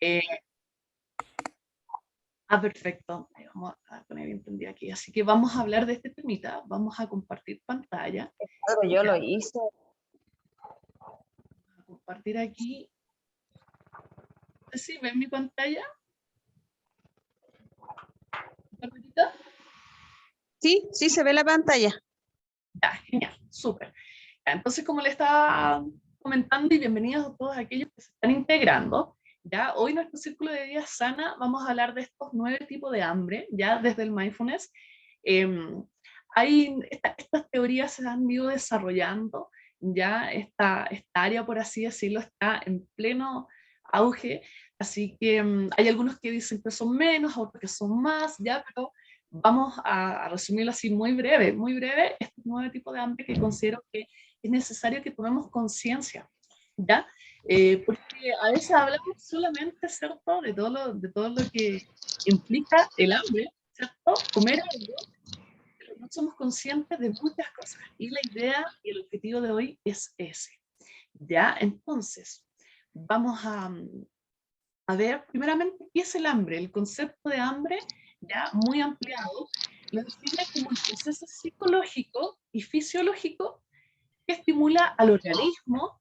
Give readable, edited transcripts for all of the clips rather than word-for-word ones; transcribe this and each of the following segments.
Eh, perfecto. Ahí vamos a poner entendida aquí. Así que vamos a hablar de este temita. Vamos a compartir pantalla. Claro, yo lo hice. Vamos a compartir aquí. ¿Sí ven mi pantalla? ¿Carmelita? Sí, sí se ve la pantalla. Ya, genial, súper. Entonces, como le estaba comentando, y bienvenidos a todos aquellos que se están integrando, ya hoy nuestro círculo de vida sana vamos a hablar de estos 9 tipos de hambre, ya desde el mindfulness. Estas teorías se han ido desarrollando, ya esta área, por así decirlo, está en pleno auge, así que hay algunos que dicen que son menos, otros que son más, ya, pero vamos a resumirlo así muy breve, estos 9 tipos de hambre que considero que es necesario que tomemos conciencia, ¿ya? Porque a veces hablamos solamente, ¿cierto?, de todo lo que implica el hambre, ¿cierto? Comer algo, pero no somos conscientes de muchas cosas. Y la idea y el objetivo de hoy es ese, ¿ya? Entonces, vamos a ver, primeramente, ¿qué es el hambre? El concepto de hambre, ya muy ampliado, lo define como el proceso psicológico y fisiológico que estimula al organismo.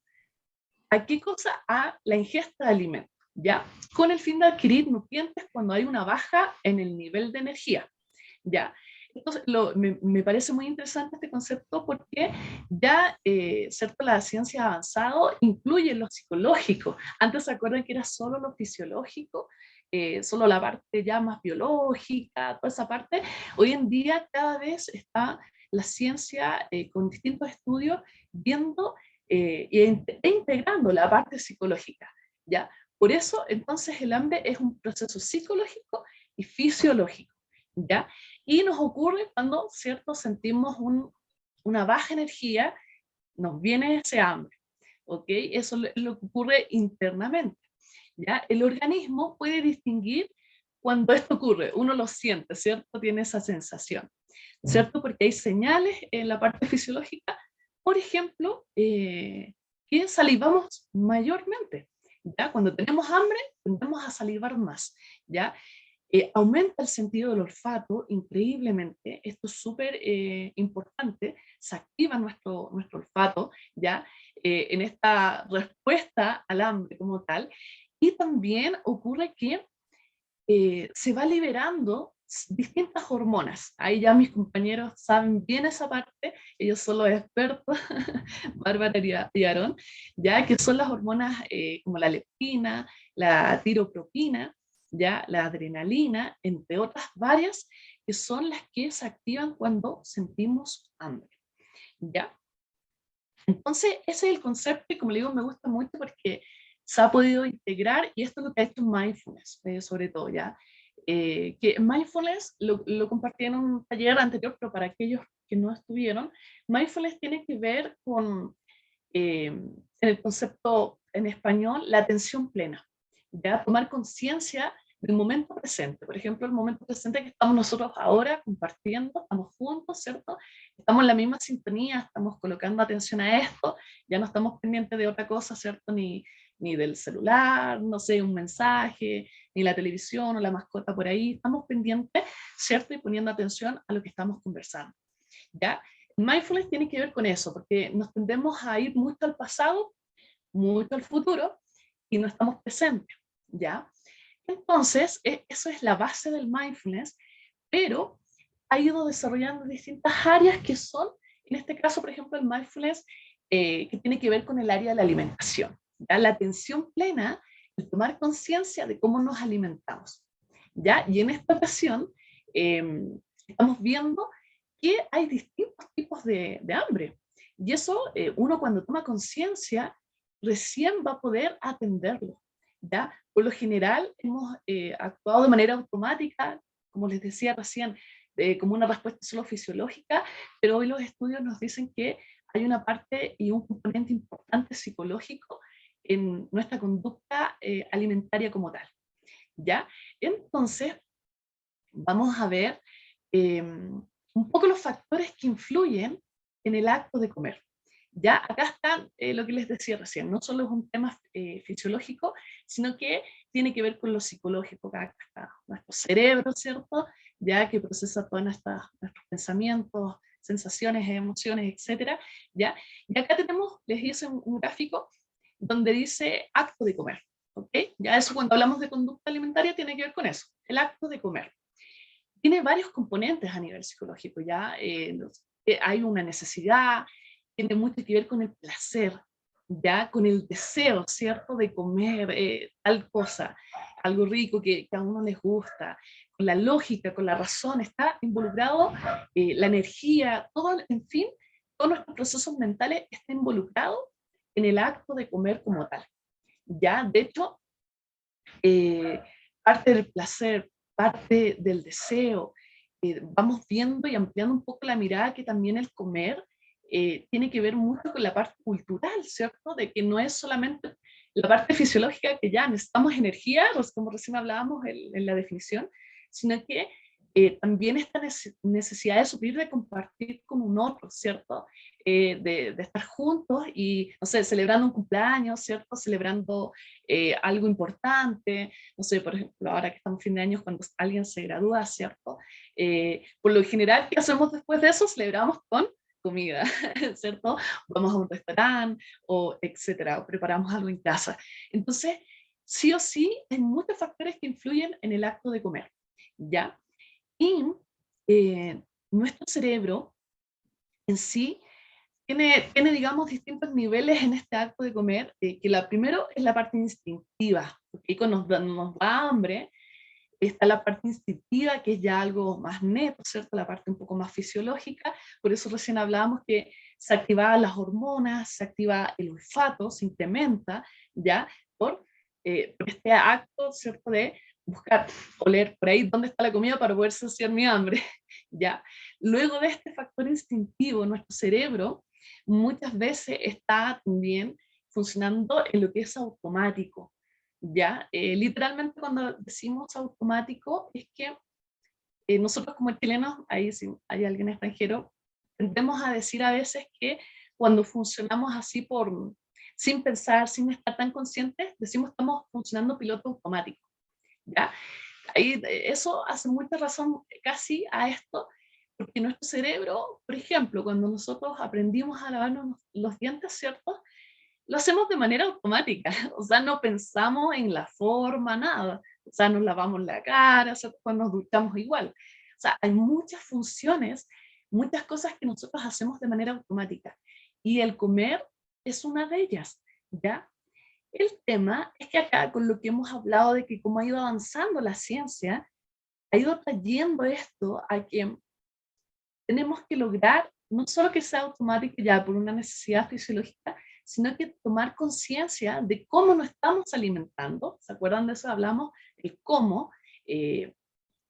¿A qué cosa? A la ingesta de alimentos, ¿ya? Con el fin de adquirir nutrientes cuando hay una baja en el nivel de energía, ¿ya? Entonces, me parece muy interesante este concepto porque ya, ¿cierto? La ciencia ha avanzado, incluye lo psicológico. Antes se acuerdan que era solo lo fisiológico, solo la parte ya más biológica, toda esa parte. Hoy en día cada vez está la ciencia con distintos estudios viendo e integrando la parte psicológica, ¿ya? Por eso, entonces, el hambre es un proceso psicológico y fisiológico, ¿ya? Y nos ocurre cuando, ¿cierto?, sentimos una baja energía, nos viene ese hambre, ¿ok? Eso es lo que ocurre internamente, ¿ya? El organismo puede distinguir cuando esto ocurre, uno lo siente, ¿cierto? Tiene esa sensación, ¿cierto? Porque hay señales en la parte fisiológica, por ejemplo, que salivamos mayormente, ¿ya? Cuando tenemos hambre, tendemos a salivar más, ¿ya? Aumenta el sentido del olfato increíblemente, esto es súper importante, se activa nuestro olfato, ¿ya? En esta respuesta al hambre como tal, y también ocurre que se va liberando distintas hormonas. Ahí ya mis compañeros saben bien esa parte, ellos son los expertos, Bárbara y Aarón, ya que son las hormonas como la leptina, la tiropropina, ya la adrenalina, entre otras varias, que son las que se activan cuando sentimos hambre, ¿ya? Entonces, ese es el concepto y como le digo, me gusta mucho porque se ha podido integrar y esto es lo que ha hecho mindfulness, sobre todo, ¿ya? Que mindfulness lo compartí en un taller anterior, pero para aquellos que no estuvieron, mindfulness tiene que ver con, en el concepto en español, la atención plena, ¿ya? Tomar conciencia del momento presente. Por ejemplo, el momento presente que estamos nosotros ahora compartiendo, estamos juntos, ¿cierto? Estamos en la misma sintonía, estamos colocando atención a esto, ya no estamos pendientes de otra cosa, ¿cierto? Ni del celular, no sé, un mensaje, ni la televisión o la mascota por ahí, estamos pendientes, ¿cierto? Y poniendo atención a lo que estamos conversando, ¿ya? Mindfulness tiene que ver con eso, porque nos tendemos a ir mucho al pasado, mucho al futuro, y no estamos presentes, ¿ya? Entonces, eso es la base del mindfulness, pero ha ido desarrollando distintas áreas que son, en este caso, por ejemplo, el mindfulness, que tiene que ver con el área de la alimentación, ¿ya? La atención plena, el tomar conciencia de cómo nos alimentamos, ¿ya? Y en esta ocasión, eh, estamos viendo que hay distintos tipos de hambre, y eso uno cuando toma conciencia recién va a poder atenderlo, ¿ya? Por lo general hemos actuado de manera automática, como les decía recién, como una respuesta solo fisiológica, pero hoy los estudios nos dicen que hay una parte y un componente importante psicológico en nuestra conducta alimentaria como tal, ¿ya? Entonces, vamos a ver un poco los factores que influyen en el acto de comer, Ya acá está lo que les decía recién, no solo es un tema fisiológico, sino que tiene que ver con lo psicológico, acá está nuestro cerebro, ¿cierto? Ya que procesa todos nuestros pensamientos, sensaciones, emociones, etcétera, ¿ya? Y acá tenemos, les hice un gráfico donde dice acto de comer, ¿ok? Ya eso cuando hablamos de conducta alimentaria tiene que ver con eso, el acto de comer. Tiene varios componentes a nivel psicológico, ya hay una necesidad, tiene mucho que ver con el placer, ya con el deseo, ¿cierto?, de comer tal cosa, algo rico que a uno les gusta, con la lógica, con la razón, está involucrado la energía, todo, en fin, todos nuestros procesos mentales están involucrados en el acto de comer como tal. Ya, de hecho, eh, parte del placer, parte del deseo. Vamos viendo y ampliando un poco la mirada que también el comer tiene que ver mucho con la parte cultural, ¿cierto? De que no es solamente la parte fisiológica que ya necesitamos energía, pues como recién hablábamos en la definición, sino que también esta necesidad de suplir, de compartir con un otro, ¿cierto? De estar juntos y, no sé, celebrando un cumpleaños, ¿cierto? Celebrando algo importante, no sé, por ejemplo, ahora que estamos fin de año, cuando alguien se gradúa, ¿cierto? Por lo general, ¿qué hacemos después de eso? Celebramos con comida, ¿cierto? Vamos a un restaurante, o etcétera, o preparamos algo en casa. Entonces, sí o sí, hay muchos factores que influyen en el acto de comer, ¿ya? Y nuestro cerebro en sí tiene, digamos, distintos niveles en este acto de comer, que la primero es la parte instintiva, porque cuando nos da hambre, está la parte instintiva, que es ya algo más neto, ¿cierto? La parte un poco más fisiológica, por eso recién hablábamos que se activaban las hormonas, se activa el olfato, se incrementa, ¿ya? Por este acto, ¿cierto? De buscar, oler por ahí dónde está la comida para poder saciar mi hambre, ¿ya? Luego de este factor instintivo, nuestro cerebro muchas veces está también funcionando en lo que es automático, ¿ya? Literalmente cuando decimos automático es que nosotros como chilenos, ahí si hay alguien extranjero, tendemos a decir a veces que cuando funcionamos así sin pensar, sin estar tan conscientes, decimos que estamos funcionando piloto automático, ¿ya? Ahí, eso hace mucha razón casi a esto, porque nuestro cerebro, por ejemplo, cuando nosotros aprendimos a lavarnos los dientes, ¿cierto? Lo hacemos de manera automática, o sea, no pensamos en la forma, nada. O sea, nos lavamos la cara, ¿cierto? Cuando nos duchamos igual. O sea, hay muchas funciones, muchas cosas que nosotros hacemos de manera automática. Y el comer es una de ellas, ¿ya? El tema es que acá, con lo que hemos hablado de que cómo ha ido avanzando la ciencia, ha ido trayendo esto a que tenemos que lograr no solo que sea automático ya por una necesidad fisiológica, sino que tomar conciencia de cómo nos estamos alimentando. ¿Se acuerdan de eso? Hablamos el cómo, eh,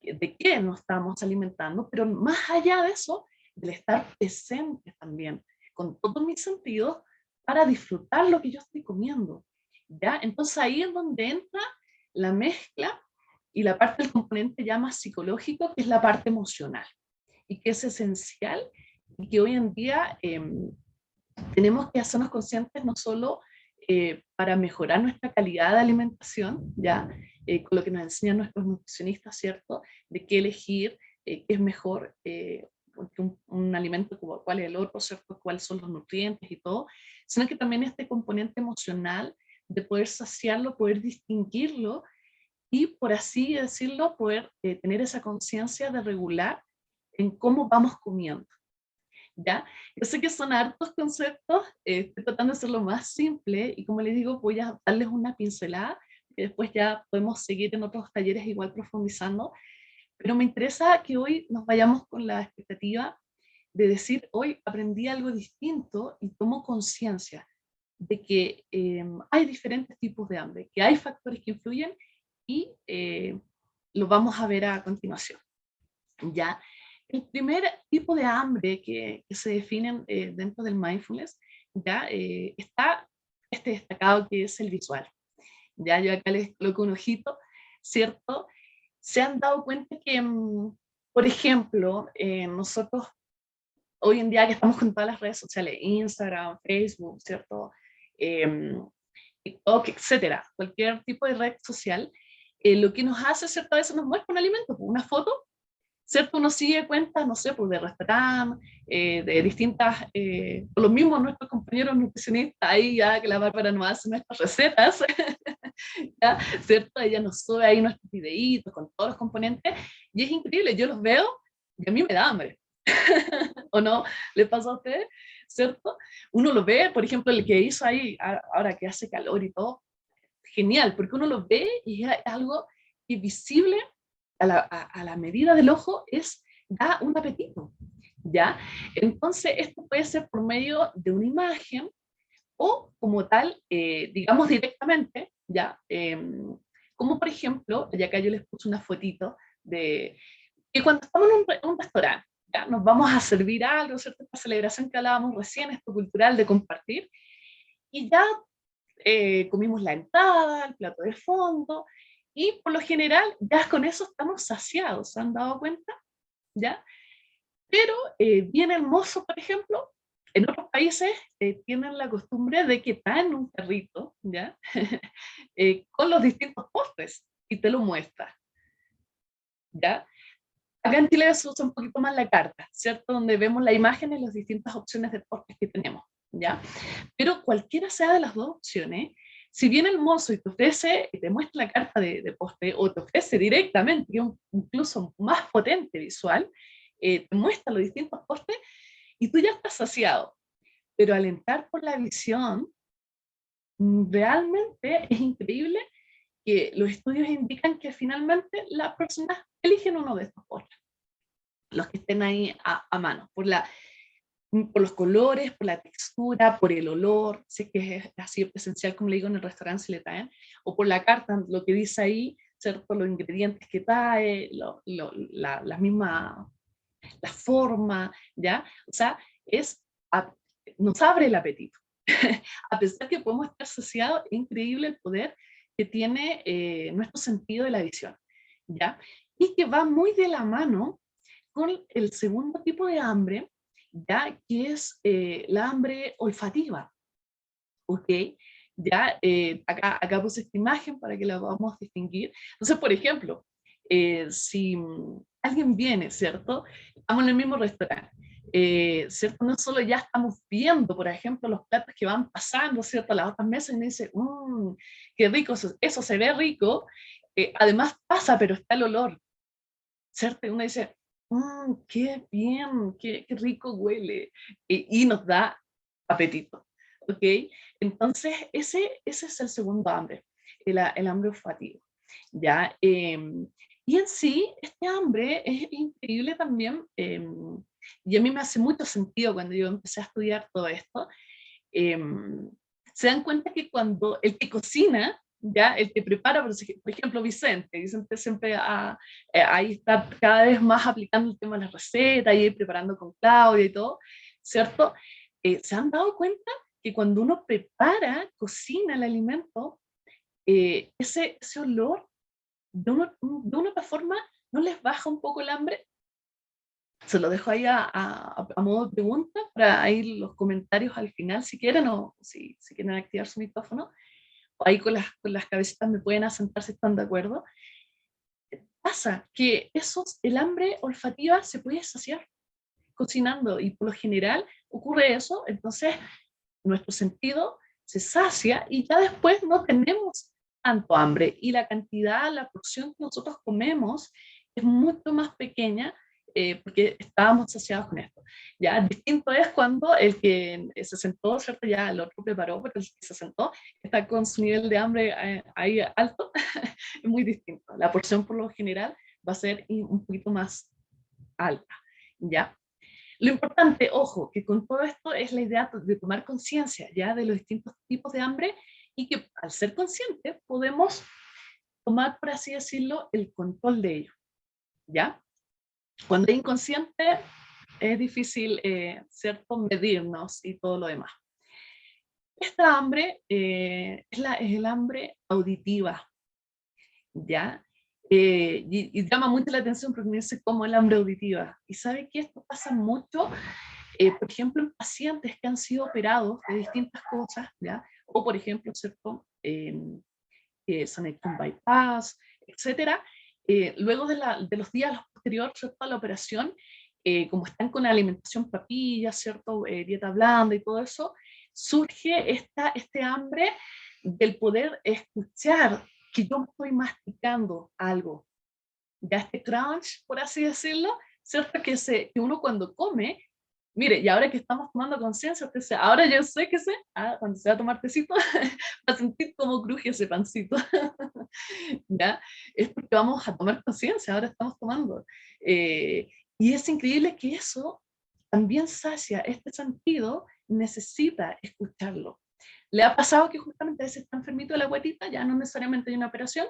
de qué nos estamos alimentando, pero más allá de eso, del estar presente también, con todos mis sentidos, para disfrutar lo que yo estoy comiendo. ¿Ya? Entonces ahí es donde entra la mezcla y la parte del componente ya más psicológico, que es la parte emocional y que es esencial y que hoy en día tenemos que hacernos conscientes no solo para mejorar nuestra calidad de alimentación, ya con lo que nos enseñan nuestros nutricionistas, ¿cierto? De qué elegir, qué es mejor un alimento como cuál es el otro, ¿cierto? Cuáles son los nutrientes y todo, sino que también este componente emocional de poder saciarlo, poder distinguirlo y, por así decirlo, poder tener esa conciencia de regular en cómo vamos comiendo, ¿ya? Yo sé que son hartos conceptos, estoy tratando de hacerlo más simple y como les digo, voy a darles una pincelada y después ya podemos seguir en otros talleres igual profundizando, pero me interesa que hoy nos vayamos con la expectativa de decir, hoy aprendí algo distinto y tomo conciencia de que hay diferentes tipos de hambre, que hay factores que influyen y lo vamos a ver a continuación. ¿Ya? El primer tipo de hambre que se define dentro del mindfulness, ¿ya? Está este destacado que es el visual. Ya yo acá les coloco un ojito, ¿cierto? Se han dado cuenta que, por ejemplo, nosotros hoy en día que estamos con todas las redes sociales, Instagram, Facebook, ¿cierto? TikTok, etcétera, cualquier tipo de red social, lo que nos hace, ¿cierto? A veces nos muestra un alimento, una foto, ¿cierto? Uno sigue cuentas, no sé, pues de restaurantes, de distintas, por lo mismo nuestros compañeros nutricionistas, ahí ya que la Bárbara nos hace nuestras recetas, ¿ya? ¿Cierto? Ella nos sube ahí nuestros videitos con todos los componentes, y es increíble, yo los veo y a mí me da hambre. ¿O no? ¿Le pasa a usted? ¿Cierto? Uno lo ve, por ejemplo, el que hizo ahí, ahora que hace calor y todo, genial, porque uno lo ve y es algo que visible a la medida del ojo da un apetito, ¿ya? Entonces, esto puede ser por medio de una imagen o como tal, digamos directamente, ¿ya? Como por ejemplo, ya acá yo les puse una fotito de que cuando estamos en un restaurante, ¿ya? Nos vamos a servir algo, ¿cierto? Esta celebración que hablábamos recién, esto cultural de compartir, y ya comimos la entrada, el plato de fondo, y por lo general ya con eso estamos saciados, ¿se han dado cuenta? ¿Ya? Pero bien hermoso, por ejemplo, en otros países tienen la costumbre de que traen un carrito, ¿ya? Con los distintos postres y te lo muestra, ¿ya? Acá en Chile se usa un poquito más la carta, ¿cierto? Donde vemos la imagen y las distintas opciones de postres que tenemos, ¿ya? Pero cualquiera sea de las dos opciones, si viene el mozo y te ofrece, y te muestra la carta de postre, o te ofrece directamente, que es incluso más potente visual, te muestra los distintos postres, y tú ya estás saciado. Pero al entrar por la visión, realmente es increíble que los estudios indican que finalmente las personas eligen uno de estos postres, los que estén ahí a mano, por los colores, por la textura, por el olor, si que es así esencial como le digo en el restaurante si le traen, o por la carta, lo que dice ahí, ¿cierto? Los ingredientes que trae, la misma, la forma, ¿ya? O sea, es, nos abre el apetito. A pesar que podemos estar saciados, es increíble el poder que tiene nuestro sentido de la visión, ¿ya? Y que va muy de la mano con el segundo tipo de hambre, ya que es la hambre olfativa, ¿ok? Ya, acá puse esta imagen para que la vamos a distinguir. Entonces, por ejemplo, si alguien viene, ¿cierto? Estamos en el mismo restaurante, ¿cierto? No solo ya estamos viendo, por ejemplo, los platos que van pasando, ¿cierto? A las otras mesas y me dice, qué rico, eso se ve rico. Además pasa, pero está el olor, ¿cierto? Y uno dice, qué bien, qué rico huele, y nos da apetito, ¿ok? Entonces, ese es el segundo hambre, el hambre olfativo, ¿ya? Y en sí, este hambre es increíble también, y a mí me hace mucho sentido cuando yo empecé a estudiar todo esto. em, Se dan cuenta que cuando el que cocina, ya el que prepara, por ejemplo, Vicente siempre ahí está cada vez más aplicando el tema de las recetas y preparando con Claudia y todo, ¿cierto? Se han dado cuenta que cuando uno prepara, cocina el alimento, ese olor de una otra forma no les baja un poco el hambre. Se lo dejo ahí a modo de pregunta para ahí los comentarios al final si quieren, o si quieren activar su micrófono, o ahí con las cabecitas me pueden asentar si están de acuerdo. Pasa que el hambre olfativa se puede saciar cocinando, y por lo general ocurre eso, entonces nuestro sentido se sacia y ya después no tenemos tanto hambre, y la cantidad, la porción que nosotros comemos es mucho más pequeña, porque estábamos saciados con esto. Ya distinto es cuando el que se sentó, ¿cierto? Ya el otro preparó, pero el que se sentó está con su nivel de hambre ahí alto, es muy distinto. La porción por lo general va a ser un poquito más alta, ¿ya? Lo importante, ojo, que con todo esto es la idea de tomar conciencia ya de los distintos tipos de hambre, y que al ser conscientes podemos tomar, por así decirlo, el control de ello, ¿ya? Cuando es inconsciente es difícil, ¿cierto?, medirnos y todo lo demás. Esta hambre es el hambre auditiva, ¿ya? Y llama mucho la atención porque me dice cómo el hambre auditiva. Y sabe que esto pasa mucho por ejemplo, en pacientes que han sido operados de distintas cosas, ¿ya? O por ejemplo, ¿cierto? Que se han hecho un bypass, etcétera. Luego de los días posteriores, ¿cierto? A la operación, como están con alimentación papilla, ¿cierto? Dieta blanda y todo eso, surge este hambre del poder escuchar que yo estoy masticando algo, ya este crunch, por así decirlo, ¿cierto? Que uno cuando come, mire, y ahora que estamos tomando conciencia, usted dice, ahora yo sé que sé, cuando se va a tomar tecito, va a sentir cómo cruje ese pancito, ¿ya? Es porque vamos a tomar conciencia, ahora estamos tomando. Y es increíble que eso también sacia este sentido, necesita escucharlo. ¿Le ha pasado que justamente a veces está enfermito de la guatita? Ya no necesariamente hay una operación,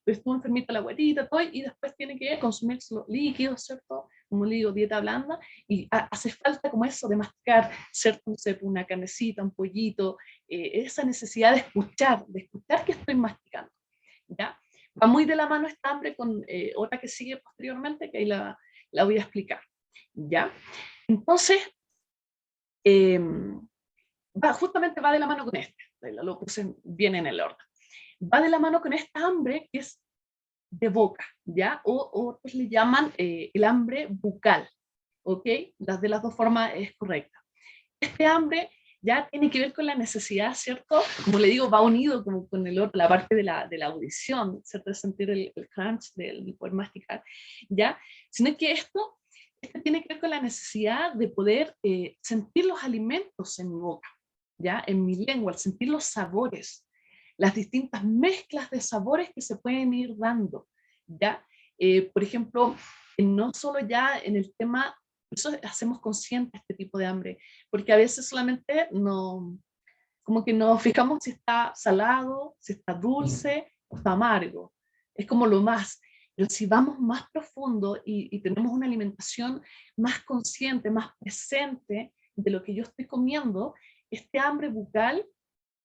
pero estuvo enfermito de la guatita, todo, y después tiene que consumir los líquidos, ¿cierto? Como le digo, dieta blanda, y hace falta como eso de masticar, ¿cierto? No sé, una carnecita, un pollito, esa necesidad de escuchar que estoy masticando, ¿ya? Va muy de la mano esta hambre con otra que sigue posteriormente, que ahí la voy a explicar, ¿ya? Entonces, justamente va de la mano con este, lo puse bien en el orden. Va de la mano con esta hambre que es de boca, ¿ya? O otros le llaman el hambre bucal, ¿ok? Las de las dos formas es correcta. Este hambre ya tiene que ver con la necesidad, ¿cierto? Como le digo, va unido como con el otro, la parte de la audición, ¿cierto? De sentir el crunch, del poder masticar, ¿ya? Sino que esto tiene que ver con la necesidad de poder sentir los alimentos en mi boca, ¿ya? En mi lengua, al sentir los sabores, las distintas mezclas de sabores que se pueden ir dando, ¿ya? Por ejemplo, no solo ya en el tema, por eso hacemos consciente este tipo de hambre, porque a veces solamente no, como que nos fijamos si está salado, si está dulce o está amargo, es como lo más, pero si vamos más profundo y tenemos una alimentación más consciente, más presente de lo que yo estoy comiendo, este hambre bucal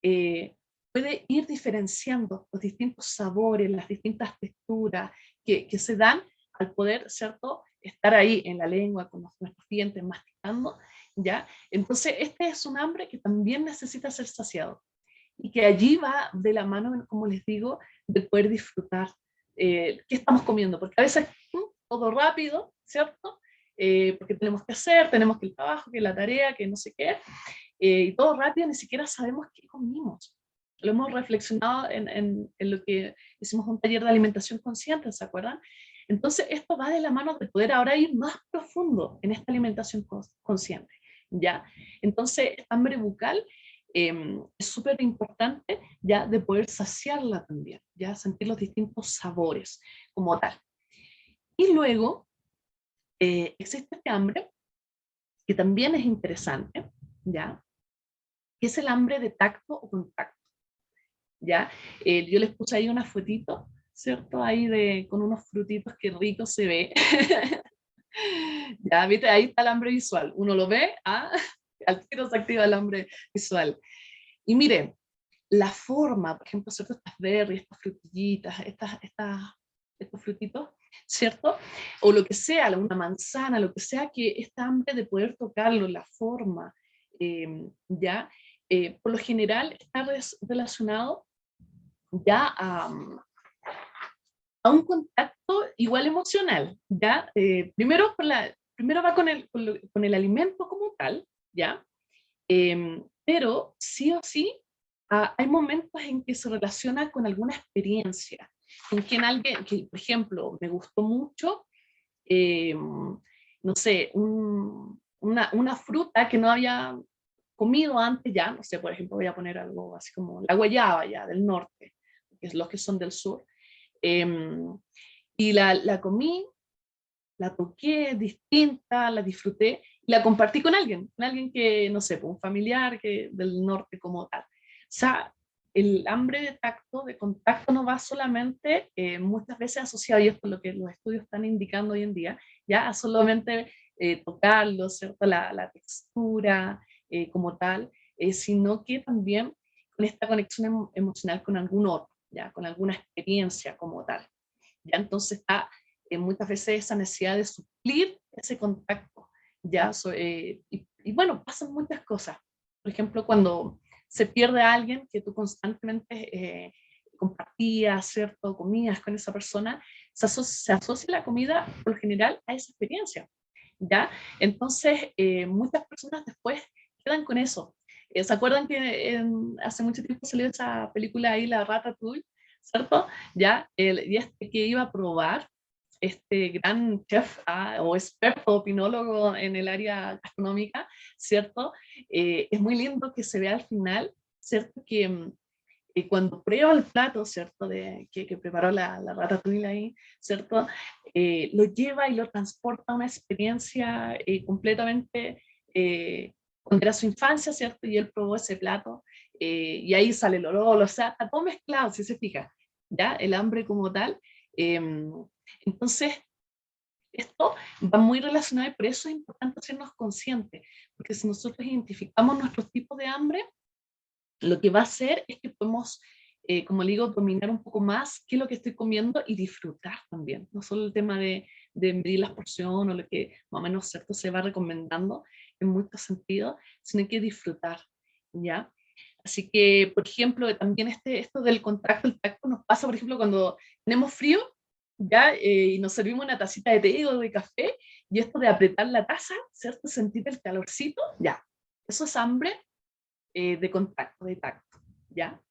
eh, puede ir diferenciando los distintos sabores, las distintas texturas que se dan al poder, ¿cierto?, estar ahí en la lengua con nuestros dientes masticando, ¿ya? Entonces, este es un hambre que también necesita ser saciado y que allí va de la mano, como les digo, de poder disfrutar qué estamos comiendo, porque a veces todo rápido, ¿cierto? Porque tenemos que hacer, tenemos que el trabajo, que la tarea, que no sé qué, y todo rápido, ni siquiera sabemos qué comimos. Lo hemos reflexionado en lo que hicimos un taller de alimentación consciente, ¿se acuerdan? Entonces, esto va de la mano de poder ahora ir más profundo en esta alimentación consciente, ¿ya? Entonces, esta hambre bucal es súper importante, ya, de poder saciarla también, ya, sentir los distintos sabores como tal. Y luego, existe este hambre, que también es interesante, ¿ya? Que es el hambre de tacto o contacto, ¿ya? Yo les puse ahí una fotito, ¿cierto? Ahí con unos frutitos, que rico se ve. Ya, ¿viste? Ahí está el hambre visual. Uno lo ve, al tiro se activa el hambre visual. Y miren, la forma, por ejemplo, ¿cierto? Estas berries, estas frutillitas, estos frutitos, ¿cierto? O lo que sea, una manzana, lo que sea, que esta hambre de poder tocarlo, la forma, ¿ya? Por lo general está relacionado ya a un contacto igual emocional, ¿ya? Primero va con el alimento como tal, ¿ya? Pero sí o sí, hay momentos en que se relaciona con alguna experiencia, en que en alguien, que por ejemplo, me gustó mucho, no sé, una fruta que no había comido antes ya, no sé, por ejemplo, voy a poner algo así como la guayaba ya del norte, que es los que son del sur, y la comí, la toqué distinta, la disfruté, y la compartí con alguien que, no sé, un familiar que, del norte como tal. O sea, el hambre de tacto, de contacto, no va solamente, muchas veces asociado, y esto es lo que los estudios están indicando hoy en día, ya a solamente tocarlo, ¿cierto? La textura como tal, sino que también con esta conexión emocional con algún otro, ya, con alguna experiencia como tal. ¿Ya? Entonces está muchas veces esa necesidad de suplir ese contacto, ¿ya? Y Y bueno, pasan muchas cosas. Por ejemplo, cuando se pierde a alguien que tú constantemente compartías, ¿cierto? Comías con esa persona, se asocia la comida por lo general a esa experiencia, ¿ya? Entonces, muchas personas después quedan con eso. ¿Se acuerdan que hace mucho tiempo salió esa película ahí, La Ratatouille, ¿cierto? Ya, y este que iba a probar, este gran chef o experto opinólogo en el área gastronómica, ¿cierto? Es muy lindo que se vea al final, ¿cierto? Que cuando prueba el plato, ¿cierto? Que preparó la ratatouille ahí, ¿cierto? Lo lleva y lo transporta a una experiencia completamente cuando era su infancia, ¿cierto? Y él probó ese plato y ahí sale el olor, o sea, está todo mezclado, si se fija, ¿ya? El hambre como tal. Eh, entonces, esto va muy relacionado y por eso es importante hacernos conscientes, porque si nosotros identificamos nuestros tipos de hambre, lo que va a hacer es que podemos, como le digo, dominar un poco más qué es lo que estoy comiendo y disfrutar también. No solo el tema de medir las porciones o lo que más o menos cierto se va recomendando en muchos sentidos, sino que disfrutar, ¿ya? Así que, por ejemplo, también esto del contacto, el tacto nos pasa, por ejemplo, cuando tenemos frío, ¿ya? Y nos servimos una tacita de té o de café, y esto de apretar la taza, ¿cierto? Sentir el calorcito, ya. Eso es hambre de contacto, de tacto, ¿ya?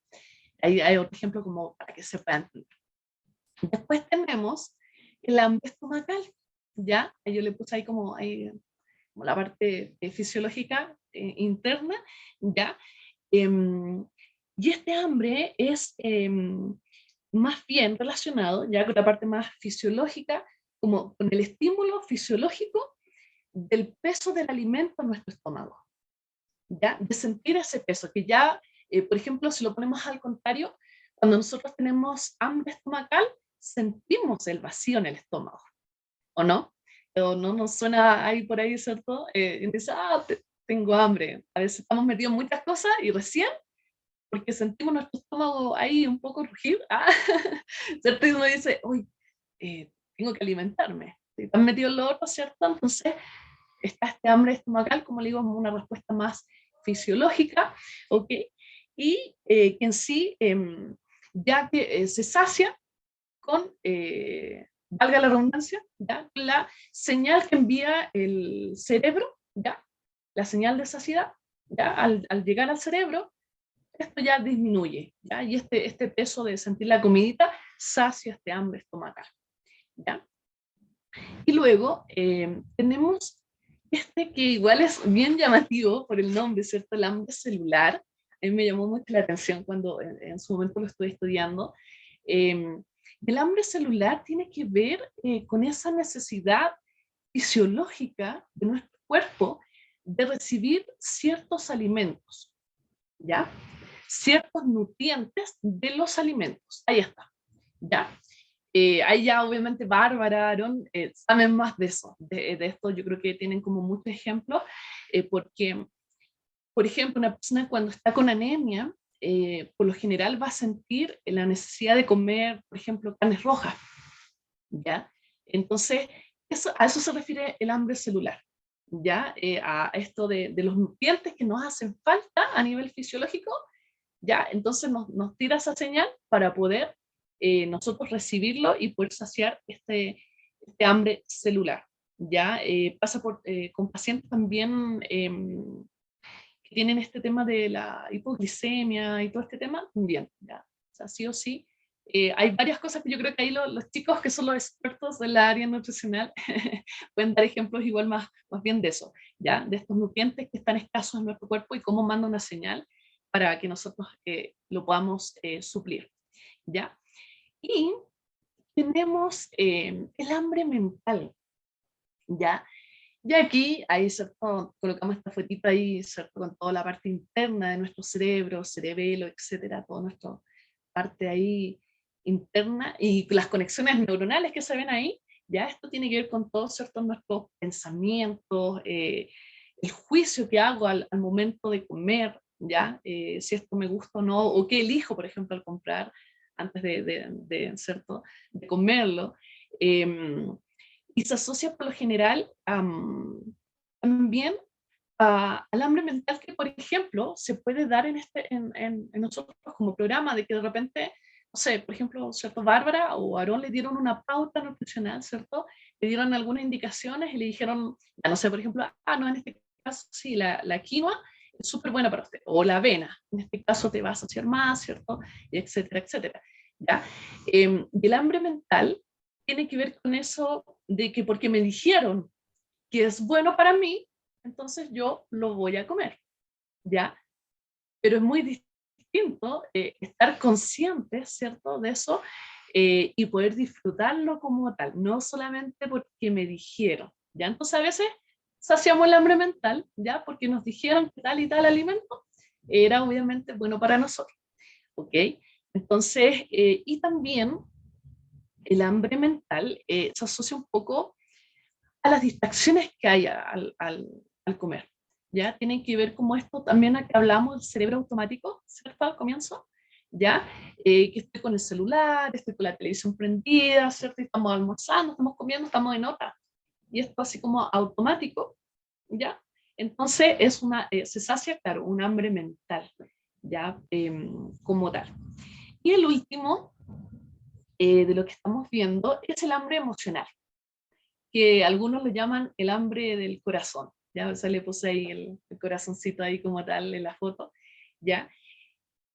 Ahí hay otro ejemplo como para que se puedan entender. Después tenemos el hambre estomacal, ¿ya? Yo le puse ahí como la parte fisiológica interna, ¿ya? Em, y este hambre es más bien relacionado, ya con la parte más fisiológica, como con el estímulo fisiológico del peso del alimento en nuestro estómago, ¿ya? De sentir ese peso, que ya, por ejemplo, si lo ponemos al contrario, cuando nosotros tenemos hambre estomacal, sentimos el vacío en el estómago, ¿o no? O no nos suena ahí por ahí, ¿cierto? Y dice, tengo hambre. A veces estamos metidos en muchas cosas y recién, porque sentimos nuestro estómago ahí un poco rugir, ¿cierto? Y uno dice, uy, tengo que alimentarme. Si están metidos en lo otro, ¿cierto? Entonces, está este hambre estomacal, como le digo, es una respuesta más fisiológica, ¿ok? Y que en sí, ya que se sacia con, valga la redundancia, ¿ya? La señal que envía el cerebro, ¿ya? La señal de saciedad, ¿ya? Al llegar al cerebro, esto ya disminuye, ¿ya? Y este peso de sentir la comidita sacia este hambre estomacal, ¿ya? Y luego tenemos este que igual es bien llamativo por el nombre, ¿cierto? El hambre celular. A mí me llamó mucho la atención cuando en su momento lo estuve estudiando. Eh, el hambre celular tiene que ver con esa necesidad fisiológica de nuestro cuerpo de recibir ciertos alimentos, ¿ya? Ciertos nutrientes de los alimentos. Ahí está, ¿ya? Ahí ya obviamente Bárbara, Aaron, saben más de eso, de esto yo creo que tienen como muchos ejemplos, porque, por ejemplo, una persona cuando está con anemia, por lo general va a sentir la necesidad de comer, por ejemplo, carnes rojas, ¿ya? Entonces, a eso se refiere el hambre celular, ¿ya? A esto de los nutrientes que nos hacen falta a nivel fisiológico, ¿ya? Entonces nos tira esa señal para poder nosotros recibirlo y poder saciar este hambre celular, ¿ya? Pasa con pacientes también que tienen este tema de la hipoglicemia y todo este tema, también, ¿ya? O sea, sí o sí. Hay varias cosas que yo creo que ahí los chicos que son los expertos del área nutricional pueden dar ejemplos igual más bien de eso, ¿ya? De estos nutrientes que están escasos en nuestro cuerpo y cómo manda una señal para que nosotros lo podamos suplir, ¿ya? Y tenemos el hambre mental, ¿ya? Y aquí, ahí, ¿cierto? Colocamos esta fotito ahí, ¿cierto? Con toda la parte interna de nuestro cerebro, cerebelo, etcétera, toda nuestra parte ahí interna y las conexiones neuronales que se ven ahí, ya esto tiene que ver con todos, ¿cierto? Nuestros pensamientos, el juicio que hago al momento de comer, ¿ya? Si esto me gusta o no, o qué elijo, por ejemplo, al comprar antes ¿cierto? De comerlo. Eh, y se asocia por lo general también al hambre mental que, por ejemplo, se puede dar en nosotros como programa, de que de repente, no sé, por ejemplo, ¿cierto? Bárbara o Aarón le dieron una pauta nutricional, ¿cierto? Le dieron algunas indicaciones y le dijeron, ya no sé, por ejemplo, no, en este caso sí, la quinoa es súper buena para usted, o la avena, en este caso te va a asociar más, ¿cierto? Y etcétera, etcétera. ¿Ya? Y el hambre mental tiene que ver con eso de que porque me dijeron que es bueno para mí, entonces yo lo voy a comer, ¿ya? Pero es muy distinto estar consciente, ¿cierto?, de eso y poder disfrutarlo como tal, no solamente porque me dijeron, ¿ya? Entonces a veces saciamos el hambre mental, ¿ya? Porque nos dijeron que tal y tal alimento era obviamente bueno para nosotros, ¿ok? Entonces, y también el hambre mental se asocia un poco a las distracciones que hay al comer. ¿Ya? Tienen que ver como esto también a que hablamos del cerebro automático, ¿cierto? Al comienzo, ¿ya? Que estoy con el celular, estoy con la televisión prendida, ¿cierto? Y estamos almorzando, estamos comiendo, estamos en otra. Y esto así como automático, ¿ya? Entonces se sacia, claro, un hambre mental, ¿ya? Como tal. Y el último de lo que estamos viendo es el hambre emocional, que algunos lo llaman el hambre del corazón. Ya se le puse ahí el corazoncito ahí como tal en la foto, ¿ya?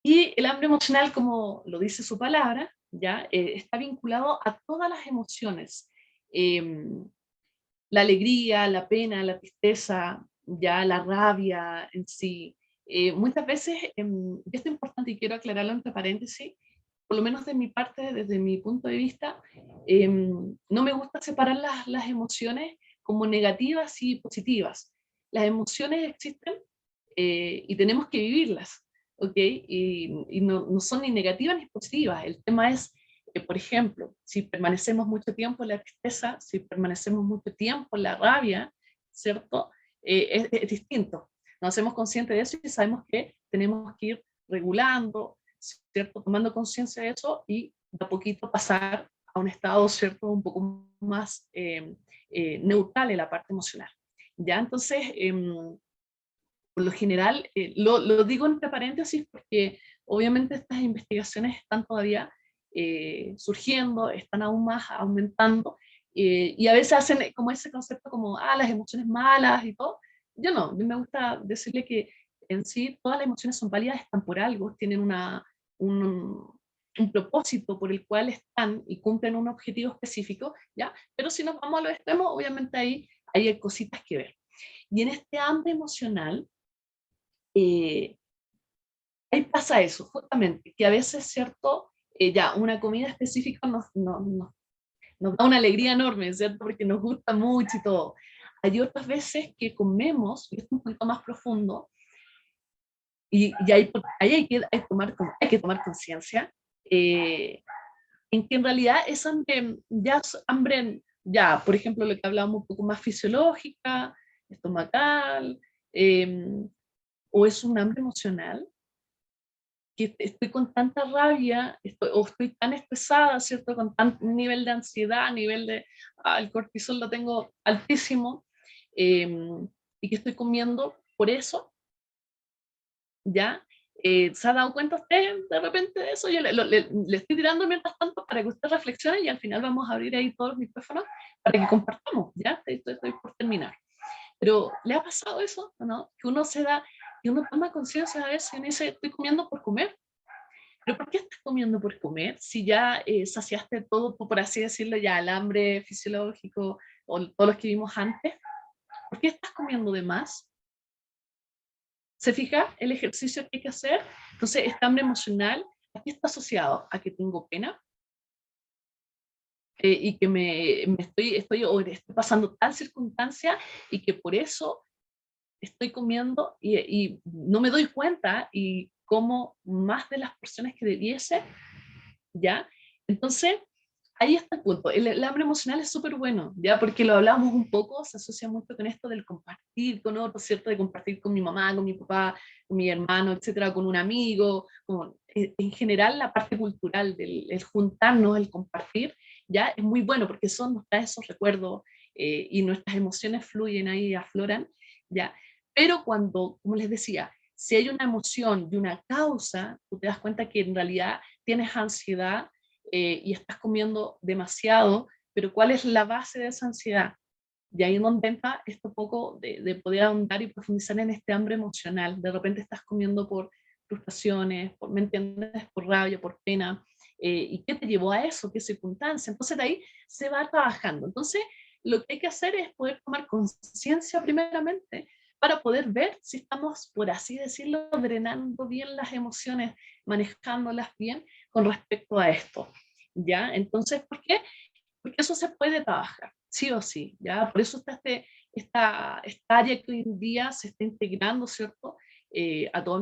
Y el hambre emocional, como lo dice su palabra, ¿ya? Está vinculado a todas las emociones. La alegría, la pena, la tristeza, ya la rabia en sí. Muchas veces, y esto es importante y quiero aclararlo entre paréntesis, por lo menos de mi parte, desde mi punto de vista, no me gusta separar las emociones como negativas y positivas. Las emociones existen y tenemos que vivirlas, ¿ok? Y no son ni negativas ni positivas. El tema es, por ejemplo, si permanecemos mucho tiempo en la tristeza, si permanecemos mucho tiempo en la rabia, ¿cierto? Es distinto. Nos hacemos conscientes de eso y sabemos que tenemos que ir regulando, ¿cierto? Tomando conciencia de eso y de a poquito pasar a un estado, ¿cierto? Un poco más neutral en la parte emocional. ¿Ya? Entonces, por lo general, lo digo entre paréntesis porque obviamente estas investigaciones están todavía surgiendo, están aún más aumentando, y a veces hacen como ese concepto como, las emociones malas y todo. Yo no, a mí me gusta decirle que en sí todas las emociones son válidas, están por algo, tienen un propósito por el cual están y cumplen un objetivo específico, ¿ya? Pero si nos vamos a los extremos, obviamente ahí hay cositas que ver. Y en este hambre emocional, eh, ahí pasa eso, justamente, que a veces, ¿cierto? Ya, una comida específica nos da una alegría enorme, ¿cierto? Porque nos gusta mucho y todo. Hay otras veces que comemos, y esto es un poquito más profundo, y ahí hay que tomar conciencia, en que en realidad es hambre, ya, por ejemplo, lo que hablábamos un poco más fisiológica, estomacal, o es un hambre emocional, que estoy con tanta rabia, o estoy tan estresada, ¿cierto? Con tanto nivel de ansiedad, nivel de, el cortisol lo tengo altísimo, eh, y que estoy comiendo por eso, ¿ya? ¿Se ha dado cuenta usted de repente de eso? Yo le estoy tirando mientras tanto para que usted reflexione y al final vamos a abrir ahí todos los micrófonos para que compartamos, ¿ya? Estoy por terminar. Pero ¿le ha pasado eso, no? Que uno se da, que uno toma conciencia a veces y uno dice, estoy comiendo por comer. ¿Pero por qué estás comiendo por comer? Si ya saciaste todo, por así decirlo, ya el hambre fisiológico o todos los que vimos antes, ¿por qué estás comiendo de más? ¿Se fija el ejercicio que hay que hacer? Entonces, este hambre emocional, ¿a qué está asociado? A que tengo pena y que estoy pasando tal circunstancia y que por eso estoy comiendo y no me doy cuenta y como más de las porciones que debiese, ¿ya? Entonces, ahí está el punto. El hambre emocional es súper bueno, ¿ya? Porque lo hablamos un poco, se asocia mucho con esto del compartir con otros, ¿cierto? De compartir con mi mamá, con mi papá, con mi hermano, etcétera, con un amigo, en general la parte cultural del el juntarnos, el compartir, ¿ya? Es muy bueno porque eso nos trae esos recuerdos y nuestras emociones fluyen ahí, afloran, ¿ya? Pero cuando, como les decía, si hay una emoción y una causa, tú te das cuenta que en realidad tienes ansiedad y estás comiendo demasiado, pero ¿cuál es la base de esa ansiedad? Y ahí es donde entra esto poco de poder ahondar y profundizar en este hambre emocional. De repente estás comiendo por frustraciones, por, ¿me entiendes? Por rabia, por pena. ¿Y qué te llevó a eso? ¿Qué circunstancia? Entonces de ahí se va trabajando. Entonces lo que hay que hacer es poder tomar conciencia primeramente para poder ver si estamos, por así decirlo, drenando bien las emociones, manejándolas bien con respecto a esto. ¿Ya? Entonces, ¿por qué? Porque eso se puede trabajar, sí o sí, ¿ya? Por eso está esta área que hoy en día se está integrando, ¿cierto? A todos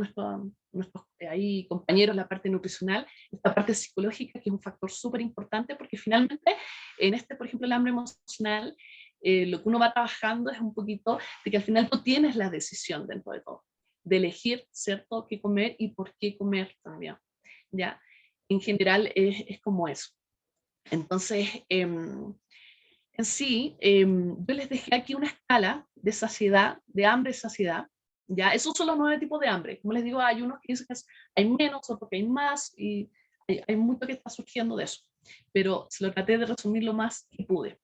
nuestros ahí, compañeros, la parte nutricional, esta parte psicológica, que es un factor súper importante, porque finalmente, en este, por ejemplo, el hambre emocional, lo que uno va trabajando es un poquito de que al final tú tienes la decisión dentro de todo, de elegir, ¿cierto?, qué comer y por qué comer también, ¿ya? En general es como eso. Entonces, en sí, yo les dejé aquí una escala de saciedad, de hambre y saciedad. ¿Ya? Esos son los 9 tipos de hambre. Como les digo, hay unos que dicen que hay menos, otros que hay más, y hay mucho que está surgiendo de eso. Pero se lo traté de resumir lo más que pude.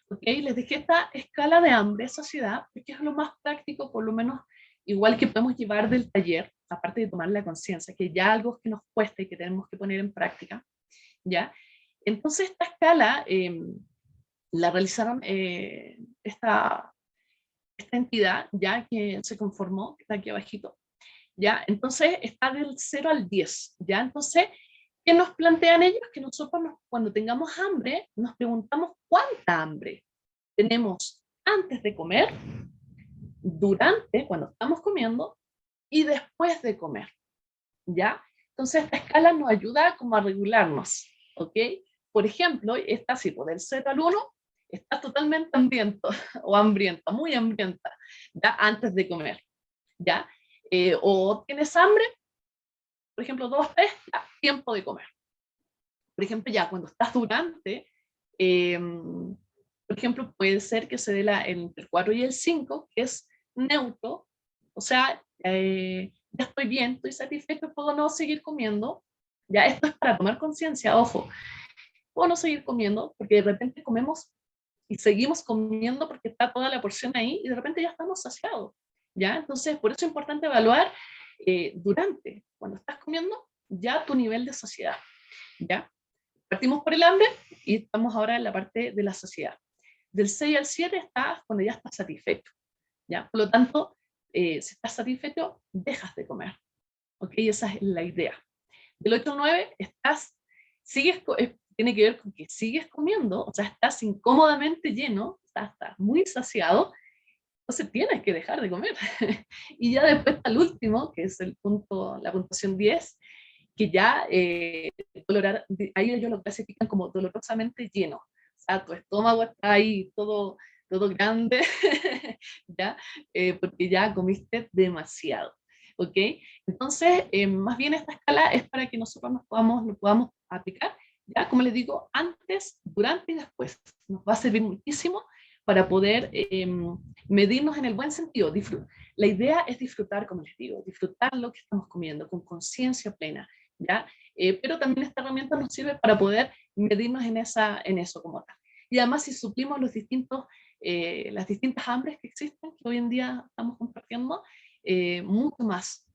¿Ok? Les dejé esta escala de hambre, saciedad, porque es lo más práctico, por lo menos igual que podemos llevar del taller, aparte de tomar la conciencia, que ya algo que nos cuesta y que tenemos que poner en práctica. ¿Ya? Entonces esta escala la realizaron esta entidad ya que se conformó, que está aquí abajito, ya, entonces está del 0 al 10, ya, entonces, ¿qué nos plantean ellos? Que nosotros cuando tengamos hambre, nos preguntamos cuánta hambre tenemos antes de comer, durante, cuando estamos comiendo, y después de comer, ¿ya? Entonces esta escala nos ayuda como a regularnos, ¿ok? Por ejemplo, esta así, por del 0 al 1, estás totalmente hambriento o hambrienta, muy hambrienta, ya antes de comer, ¿ya? O tienes hambre, por ejemplo, 2, 3, ya, tiempo de comer. Por ejemplo, ya cuando estás durante, eh, por ejemplo, puede ser que se dé entre el 4 y el 5, que es neutro, o sea, ya estoy bien, estoy satisfecho, puedo no seguir comiendo. Ya esto es para tomar conciencia, ojo, puedo no seguir comiendo porque de repente comemos y seguimos comiendo porque está toda la porción ahí y de repente ya estamos saciados. ¿Ya? Entonces, por eso es importante evaluar durante, cuando estás comiendo, ya tu nivel de saciedad. ¿Ya? Partimos por el hambre y estamos ahora en la parte de la saciedad. Del 6 al 7 estás cuando ya estás satisfecho. ¿Ya? Por lo tanto, si estás satisfecho, dejas de comer. ¿Ok? Esa es la idea. Del 8 al 9 tiene que ver con que sigues comiendo, o sea, estás incómodamente lleno, estás muy saciado, entonces tienes que dejar de comer. Y ya después está el último, que es el punto, la puntuación 10, que ya ahí ellos lo clasifican como dolorosamente lleno. O sea, tu estómago está ahí todo grande, ¿ya? Porque ya comiste demasiado. ¿Ok? Entonces, más bien esta escala es para que nosotros lo podamos aplicar, ya, como les digo, antes, durante y después. Nos va a servir muchísimo para poder medirnos en el buen sentido. La idea es disfrutar, como les digo, disfrutar lo que estamos comiendo con conciencia plena, ¿ya? Pero también esta herramienta nos sirve para poder medirnos en eso como tal. Y además, si suplimos las distintas hambres que existen, que hoy en día estamos compartiendo, mucho más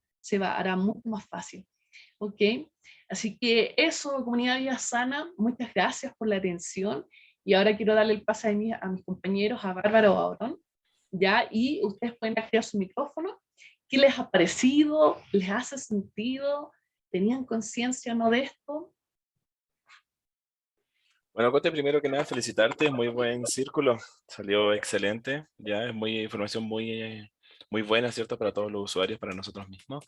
hará mucho más fácil. ¿Ok? Así que eso, comunidad Vida Sana, muchas gracias por la atención. Y ahora quiero darle el pase a mis compañeros, a Bárbara o a Aarón, ¿ya? Y ustedes pueden activar su micrófono. ¿Qué les ha parecido? ¿Les hace sentido? ¿Tenían conciencia o no de esto? Bueno, Cote, primero que nada, felicitarte, muy buen círculo, salió excelente, ya es información muy buena, ¿cierto? Para todos los usuarios, para nosotros mismos.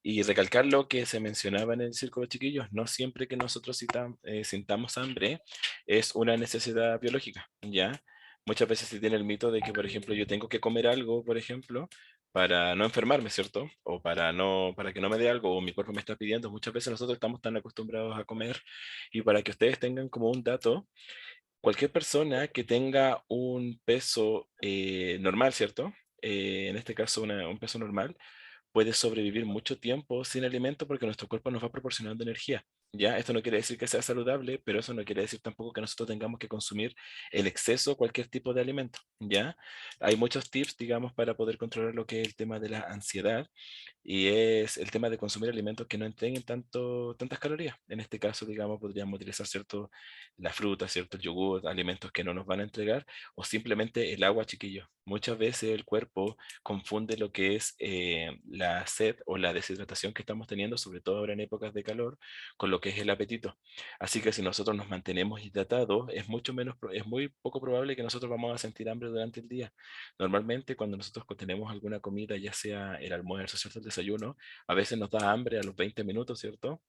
Y recalcar lo que se mencionaba en el círculo, chiquillos, no siempre que nosotros sintamos hambre es una necesidad biológica, ¿ya? Muchas veces se tiene el mito de que, por ejemplo, yo tengo que comer algo, por ejemplo, para no enfermarme, ¿cierto? O para que no me dé algo, o mi cuerpo me está pidiendo. Muchas veces nosotros estamos tan acostumbrados a comer. Y para que ustedes tengan como un dato, cualquier persona que tenga un peso normal, ¿cierto? en este caso un peso normal, puede sobrevivir mucho tiempo sin alimento porque nuestro cuerpo nos va proporcionando energía. Ya, esto no quiere decir que sea saludable, pero eso no quiere decir tampoco que nosotros tengamos que consumir el exceso, cualquier tipo de alimento. Ya, hay muchos tips, digamos, para poder controlar lo que es el tema de la ansiedad y es el tema de consumir alimentos que no entreguen tantas calorías. En este caso, digamos, podríamos utilizar cierto, la fruta, cierto el yogur, alimentos que no nos van a entregar, o simplemente el agua, chiquillos. Muchas veces el cuerpo confunde lo que es la sed o la deshidratación que estamos teniendo, sobre todo ahora en épocas de calor, con lo que es el apetito. Así que si nosotros nos mantenemos hidratados, es muy poco probable que nosotros vamos a sentir hambre durante el día. Normalmente cuando nosotros tenemos alguna comida, ya sea el almuerzo, ¿cierto? El desayuno, a veces nos da hambre a los 20 minutos, ¿cierto?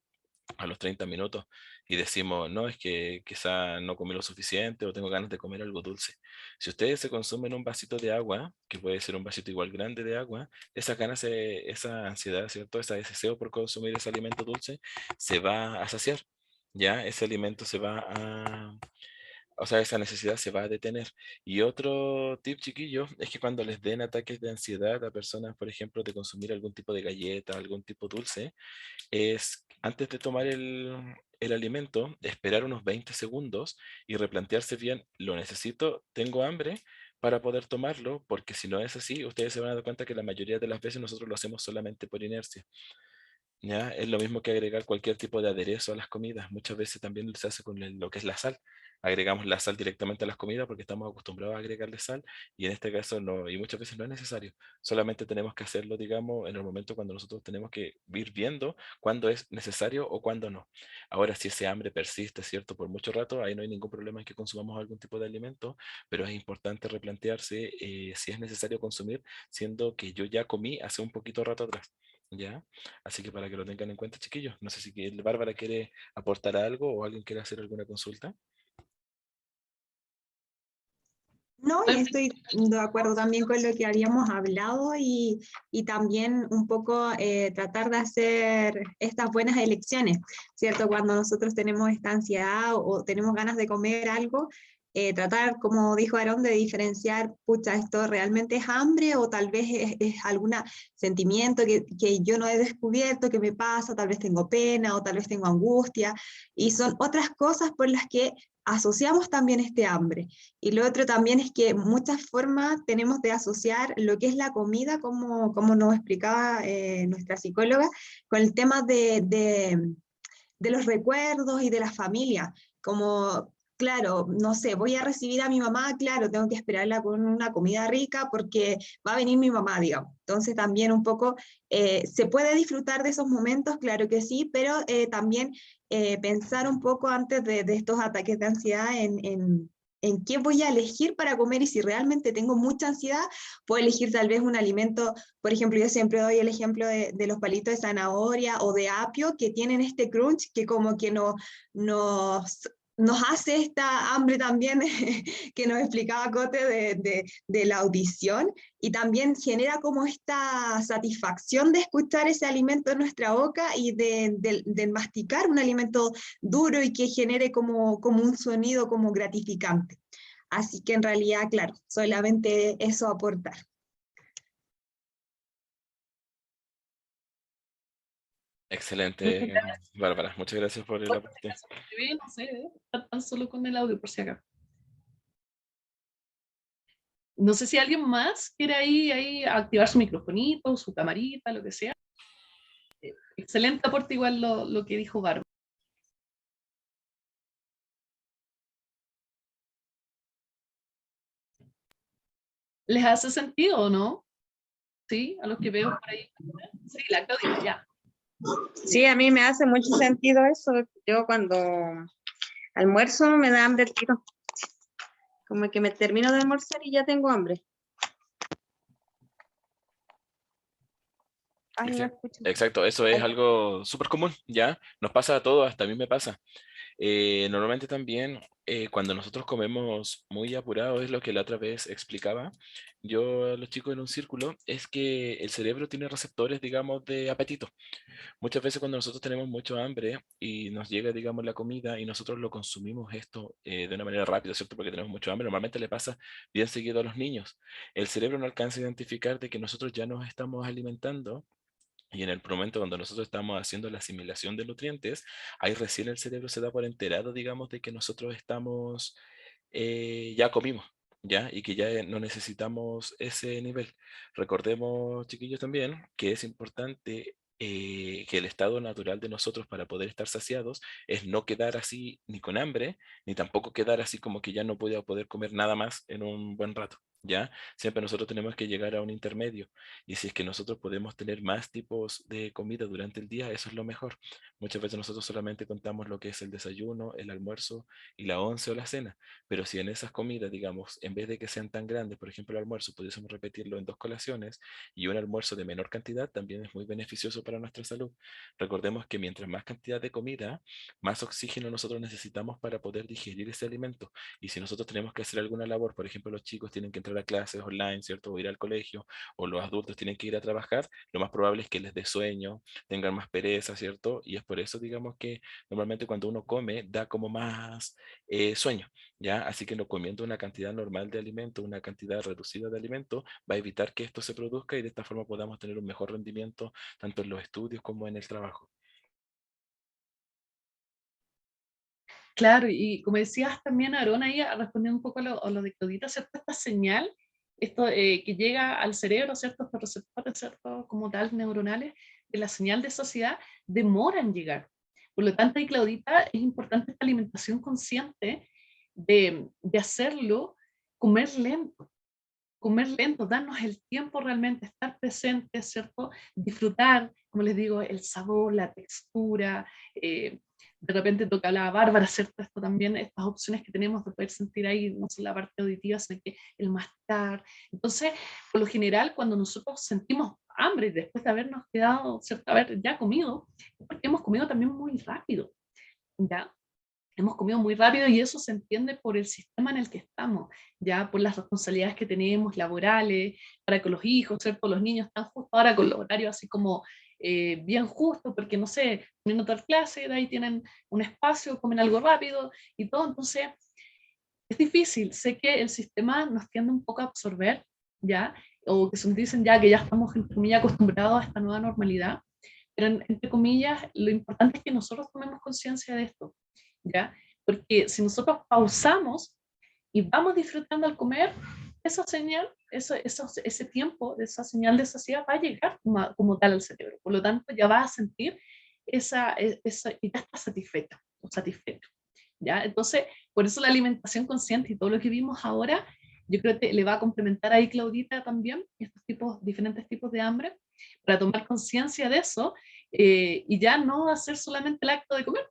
A los 30 minutos y decimos, no, es que quizá no comí lo suficiente o tengo ganas de comer algo dulce. Si ustedes se consumen un vasito de agua, que puede ser un vasito igual grande de agua, esa ganas, esa ansiedad, ¿cierto? Ese deseo por consumir ese alimento dulce se va a saciar. Ya ese alimento se va a, o sea, esa necesidad se va a detener. Y otro tip, chiquillo, es que cuando les den ataques de ansiedad a personas, por ejemplo, de consumir algún tipo de galleta, algún tipo dulce, es antes de tomar el alimento, esperar unos 20 segundos y replantearse bien, ¿lo necesito? ¿Tengo hambre? Para poder tomarlo, porque si no es así, ustedes se van a dar cuenta que la mayoría de las veces nosotros lo hacemos solamente por inercia. ¿Ya? Es lo mismo que agregar cualquier tipo de aderezo a las comidas. Muchas veces también se hace con lo que es la sal. Agregamos la sal directamente a las comidas porque estamos acostumbrados a agregarle sal y en este caso no, y muchas veces no es necesario. Solamente tenemos que hacerlo, digamos, en el momento cuando nosotros tenemos que ir viendo cuándo es necesario o cuándo no. Ahora, si ese hambre persiste, ¿cierto? Por mucho rato, ahí no hay ningún problema en que consumamos algún tipo de alimento, pero es importante replantearse si es necesario consumir, siendo que yo ya comí hace un poquito rato atrás. ¿Ya? Así que para que lo tengan en cuenta, chiquillos. No sé si Bárbara quiere aportar algo o alguien quiere hacer alguna consulta. No, y estoy de acuerdo también con lo que habíamos hablado y también un poco tratar de hacer estas buenas elecciones, ¿cierto? Cuando nosotros tenemos esta ansiedad o tenemos ganas de comer algo, tratar, como dijo Aarón, de diferenciar, pucha, esto realmente es hambre o tal vez es algún sentimiento que yo no he descubierto, que me pasa, tal vez tengo pena o tal vez tengo angustia, y son otras cosas por las que asociamos también este hambre. Y lo otro también es que muchas formas tenemos de asociar lo que es la comida, como nos explicaba nuestra psicóloga, con el tema de los recuerdos y de la familia. Como, claro, no sé, voy a recibir a mi mamá, claro, tengo que esperarla con una comida rica porque va a venir mi mamá, digamos. Entonces también un poco se puede disfrutar de esos momentos, claro que sí, pero también pensar un poco antes de estos ataques de ansiedad en qué voy a elegir para comer y si realmente tengo mucha ansiedad, puedo elegir tal vez un alimento. Por ejemplo, yo siempre doy el ejemplo de los palitos de zanahoria o de apio que tienen este crunch que como que nos hace esta hambre también que nos explicaba Cote de la audición y también genera como esta satisfacción de escuchar ese alimento en nuestra boca y de masticar un alimento duro y que genere como un sonido como gratificante. Así que en realidad, claro, solamente eso aportar. Excelente, Bárbara. Muchas gracias por el aporte. No sé, está tan solo con el audio por si acá. No sé si alguien más quiere ahí activar su microfonito, su camarita, lo que sea. Excelente aporte igual lo que dijo Bárbara. ¿Les hace sentido o no? ¿Sí? A los que veo por ahí. Sí, la Claudia, ya. Sí, a mí me hace mucho sentido eso. Yo cuando almuerzo me da hambre el tiro. Como que me termino de almorzar y ya tengo hambre. Ay, no escucho. Exacto, eso es algo súper común, ¿ya? Nos pasa a todos, hasta a mí me pasa. Normalmente también cuando nosotros comemos muy apurado, es lo que la otra vez explicaba yo a los chicos en un círculo, es que el cerebro tiene receptores, digamos, de apetito. Muchas veces cuando nosotros tenemos mucho hambre y nos llega, digamos, la comida y nosotros lo consumimos esto de una manera rápida, ¿cierto? Porque tenemos mucho hambre, normalmente le pasa bien seguido a los niños. El cerebro no alcanza a identificar de que nosotros ya nos estamos alimentando y en el momento cuando nosotros estamos haciendo la asimilación de nutrientes, ahí recién el cerebro se da por enterado, digamos, de que nosotros estamos, ya comimos, ¿ya? Y que ya no necesitamos ese nivel. Recordemos, chiquillos, también que es importante que el estado natural de nosotros para poder estar saciados es no quedar así ni con hambre, ni tampoco quedar así como que ya no voy a poder comer nada más en un buen rato, ¿ya? Siempre nosotros tenemos que llegar a un intermedio. Y si es que nosotros podemos tener más tipos de comida durante el día, eso es lo mejor. Muchas veces nosotros solamente contamos lo que es el desayuno, el almuerzo y la once o la cena. Pero si en esas comidas, digamos, en vez de que sean tan grandes, por ejemplo, el almuerzo, pudiésemos repetirlo en 2 colaciones y un almuerzo de menor cantidad, también es muy beneficioso para nuestra salud. Recordemos que mientras más cantidad de comida, más oxígeno nosotros necesitamos para poder digerir ese alimento. Y si nosotros tenemos que hacer alguna labor, por ejemplo, los chicos tienen que entrar a clases online, ¿cierto? O ir al colegio, o los adultos tienen que ir a trabajar, lo más probable es que les dé sueño, tengan más pereza, ¿cierto? Y es por eso, digamos, que normalmente cuando uno come da como más sueño, ¿ya? Así que no comiendo una cantidad normal de alimento, una cantidad reducida de alimento, va a evitar que esto se produzca y de esta forma podamos tener un mejor rendimiento tanto en los estudios como en el trabajo. Claro, y como decías también, Aarón, ahí respondiendo un poco a lo de Claudita, ¿cierto? Esta señal, esto que llega al cerebro, ¿cierto? Estos receptores, ¿cierto? Como tal, neuronales, de la señal de saciedad, demora en llegar. Por lo tanto, ahí, Claudita, es importante esta alimentación consciente de hacerlo, comer lento, darnos el tiempo realmente, estar presentes, ¿cierto? Disfrutar, como les digo, el sabor, la textura, de repente toca la Bárbara, ¿cierto? Esto también, estas opciones que tenemos de poder sentir ahí, no solo la parte auditiva, sino que el mascar. Entonces, por lo general, cuando nosotros sentimos hambre después de habernos quedado, ¿cierto? Haber ya comido, es porque hemos comido también muy rápido, ¿ya? Hemos comido muy rápido y eso se entiende por el sistema en el que estamos, ya por las responsabilidades que tenemos laborales, para con los hijos, ¿cierto? Los niños están justo ahora con los horarios así como bien justos, porque no sé, tienen otra clase, de ahí tienen un espacio, comen algo rápido y todo, entonces es difícil, sé que el sistema nos tiende un poco a absorber, ya, o que se nos dicen ya que ya estamos, entre comillas, acostumbrados a esta nueva normalidad, pero entre comillas, lo importante es que nosotros tomemos conciencia de esto, ¿ya? Porque si nosotros pausamos y vamos disfrutando al comer, esa señal, ese tiempo, de esa señal de saciedad va a llegar como tal al cerebro. Por lo tanto, ya va a sentir y ya está satisfecha o satisfecho. ¿Ya? Entonces, por eso la alimentación consciente y todo lo que vimos ahora, yo creo que le va a complementar ahí Claudita también, estos diferentes tipos de hambre, para tomar conciencia de eso y ya no hacer solamente el acto de comer,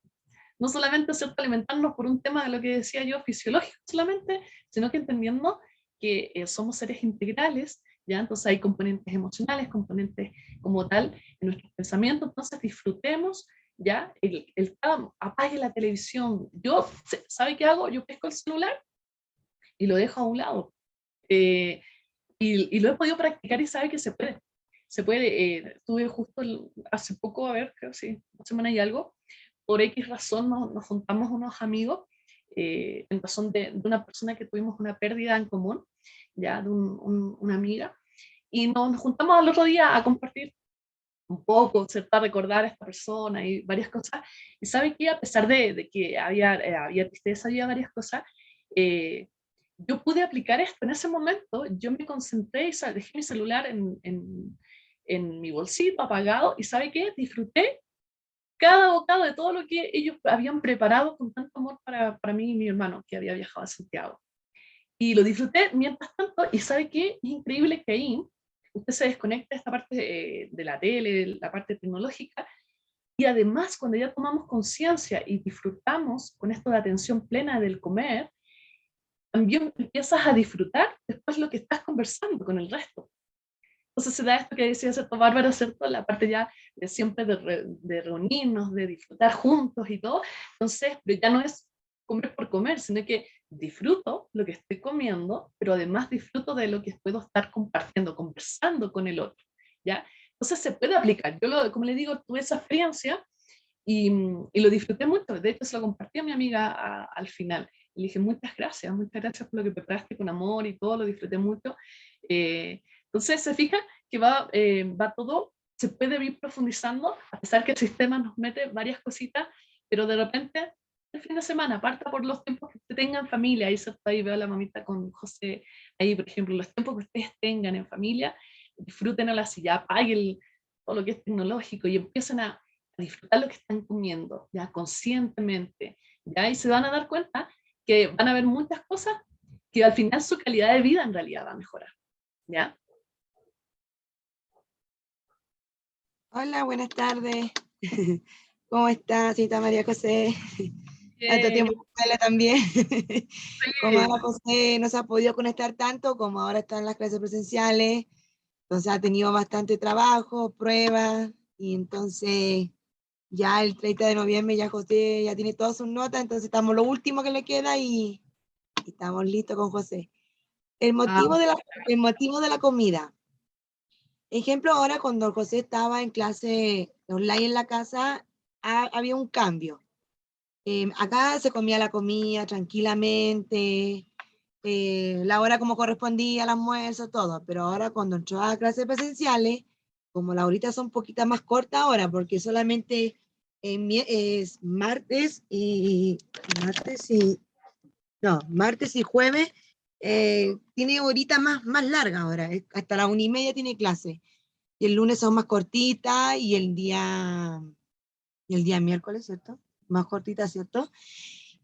no solamente ¿cierto? Alimentarnos por un tema de lo que decía yo, fisiológico solamente, sino que entendiendo que somos seres integrales, ¿ya? Entonces hay componentes emocionales, componentes como tal en nuestros pensamientos, entonces disfrutemos, ¿ya? Apague la televisión. Yo, ¿sabe qué hago? Yo pesco el celular y lo dejo a un lado. Eh, y lo he podido practicar y sabe que se puede. Se puede. Estuve justo hace poco, a ver, creo que sí, 2 semanas y algo, por X razón nos juntamos unos amigos en razón de una persona que tuvimos una pérdida en común, ya de una amiga, y nos juntamos al otro día a compartir un poco, ¿cierto? A recordar a esta persona y varias cosas. Y sabe que a pesar de que había tristeza, había varias cosas, eh, yo pude aplicar esto. En ese momento yo me concentré y dejé mi celular en mi bolsito apagado y ¿sabe qué? Disfruté cada bocado de todo lo que ellos habían preparado con tanto amor para mí y mi hermano que había viajado a Santiago. Y lo disfruté mientras tanto, y ¿sabe qué? Es increíble que ahí usted se desconecta de esta parte de la tele, la parte tecnológica, y además cuando ya tomamos conciencia y disfrutamos con esto de atención plena del comer, también empiezas a disfrutar después lo que estás conversando con el resto. Entonces se da esto que decía ¿cierto? Bárbara, ¿cierto? La parte ya de siempre de reunirnos, de disfrutar juntos y todo. Entonces, pero ya no es comer por comer, sino que disfruto lo que estoy comiendo, pero además disfruto de lo que puedo estar compartiendo, conversando con el otro, ¿ya? Entonces se puede aplicar. Yo, como le digo, tuve esa experiencia y lo disfruté mucho. De hecho, se lo compartí a mi amiga al final. Le dije, muchas gracias por lo que preparaste con amor y todo, lo disfruté mucho. Entonces, se fija que va todo, se puede ir profundizando, a pesar que el sistema nos mete varias cositas, pero de repente, el fin de semana, aparta por los tiempos que usted tenga en familia, ahí veo a la mamita con José, ahí, por ejemplo, los tiempos que ustedes tengan en familia, disfruten a la silla, apaguen todo lo que es tecnológico y empiecen a disfrutar lo que están comiendo, ya conscientemente, ya, y se van a dar cuenta que van a ver muchas cosas que al final su calidad de vida en realidad va a mejorar, ¿ya? Hola, buenas tardes. ¿Cómo está, señorita María José? Tanto Bien, tiempo que habla también. Como sí. ahora José no se ha podido conectar tanto, como ahora están las clases presenciales, entonces ha tenido bastante trabajo, pruebas, y entonces ya el 30 de noviembre ya José ya tiene todas sus notas, entonces estamos lo último que le queda y estamos listos con José. El Ah, motivo el motivo de la comida. Ejemplo, ahora cuando José estaba en clase online en la casa, había un cambio. Acá se comía la comida tranquilamente, la hora como correspondía, el almuerzo, todo, pero ahora cuando entró a clases presenciales, como las horitas son un poquito más cortas ahora, porque solamente es martes y jueves, tiene horitas más largas ahora, hasta la 1:30 tiene clase. Y el lunes son más cortitas y el día miércoles, ¿cierto? Más cortitas, ¿cierto?